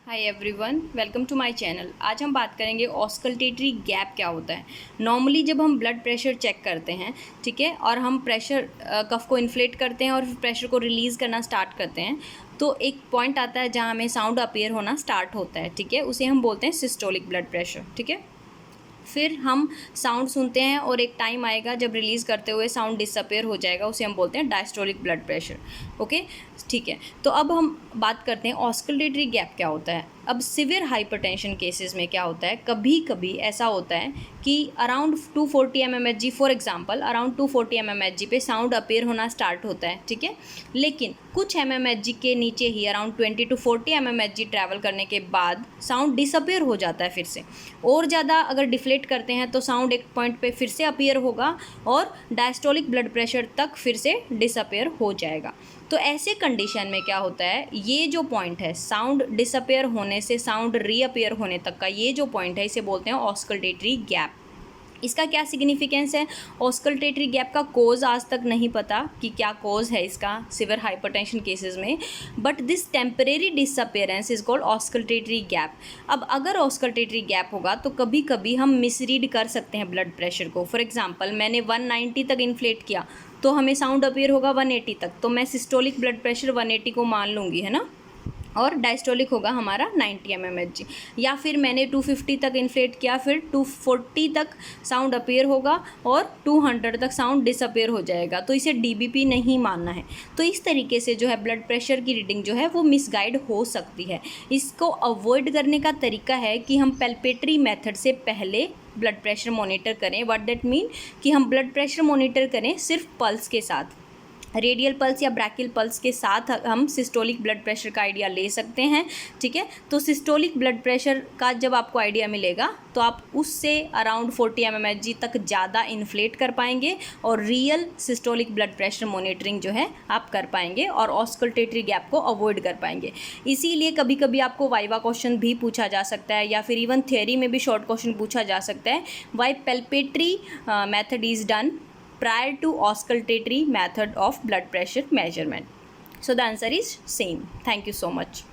Hi everyone, welcome to my channel. आज हम बात करेंगे ऑस्कल्टेटरी गैप क्या होता है। नॉर्मली जब हम ब्लड प्रेशर चेक करते हैं, ठीक है, और हम प्रेशर कफ को इन्फ्लेट करते हैं और फिर प्रेशर को रिलीज़ करना स्टार्ट करते हैं, तो एक पॉइंट आता है जहाँ हमें साउंड अपीयर होना स्टार्ट होता है, ठीक है। उसे हम बोलते हैं सिस्टोलिक ब्लड प्रेशर, ठीक है। फिर हम साउंड सुनते हैं और एक टाइम आएगा जब रिलीज़ करते हुए साउंड डिसअपेयर हो जाएगा, उसे हम बोलते हैं डायस्टोलिक ब्लड प्रेशर। ओके, ठीक है। तो अब हम बात करते हैं ऑस्कल्टेटरी गैप क्या होता है। अब सिवियर हाइपरटेंशन केसेस में क्या होता है, कभी कभी ऐसा होता है कि around 240 mmHg, for example around 240 mmHg पे साउंड अपीयर होना स्टार्ट होता है, ठीक है। लेकिन कुछ mmHg के नीचे ही अराउंड 20 to 40 mmHg ट्रैवल करने के बाद साउंड डिसअपेयर हो जाता है फिर से। और ज़्यादा अगर डिफ्लेट करते हैं तो साउंड एक पॉइंट पे फिर से अपीयर होगा और डायस्टोलिक ब्लड प्रेशर तक फिर से डिसअपेयर हो जाएगा। तो ऐसे कंडीशन में क्या होता है, ये जो पॉइंट है साउंड डिसअपेयर होने से साउंड रीअपेयर होने तक का ये जो पॉइंट है, इसे बोलते हैं ऑस्कल्टेटरी गैप। इसका क्या सिग्निफिकेंस है, ऑस्कल्टेटरी गैप का कोज आज तक नहीं पता कि क्या कोज है इसका सिवियर हाइपरटेंशन केसेस में, but this temporary disappearance is called auscultatory gap. अब अगर ऑस्कल्टेटरी गैप होगा तो कभी कभी हम मिसरीड कर सकते हैं ब्लड प्रेशर को। फॉर एग्जांपल मैंने 190 तक इन्फ्लेट किया तो हमें साउंड अपीयर होगा 180 तक, तो मैं सिस्टोलिक ब्लड प्रेशर 180 को मान लूँगी, है ना, और डायस्टोलिक होगा हमारा 90 mmHg। या फिर मैंने 250 तक इन्फ्लेट किया, फिर 240 तक साउंड अपीयर होगा और 200 तक साउंड डिसअपेयर हो जाएगा, तो इसे डीबीपी नहीं मानना है। तो इस तरीके से जो है ब्लड प्रेशर की रीडिंग जो है वो मिसगाइड हो सकती है। इसको अवॉइड करने का तरीका है कि हम पैल्पेटरी मेथड से पहले ब्लड प्रेशर मॉनिटर करें। व्हाट दैट मीन कि हम ब्लड प्रेशर मॉनिटर करें सिर्फ पल्स के साथ, रेडियल पल्स या ब्रैकियल पल्स के साथ हम सिस्टोलिक ब्लड प्रेशर का आइडिया ले सकते हैं, ठीक है। तो सिस्टोलिक ब्लड प्रेशर का जब आपको आइडिया मिलेगा तो आप उससे अराउंड 40 mmHg तक ज़्यादा इन्फ्लेट कर पाएंगे और real systolic blood pressure monitoring जो है आप कर पाएंगे और ऑस्कल्टेटरी गैप को अवॉइड कर पाएंगे। इसीलिए कभी कभी आपको वाइवा क्वेश्चन भी पूछा जा सकता है या फिर इवन थ्योरी में भी शॉर्ट क्वेश्चन पूछा जा सकता है, why palpatory method is done prior to auscultatory method of blood pressure measurement. So the answer is same. Thank you so much.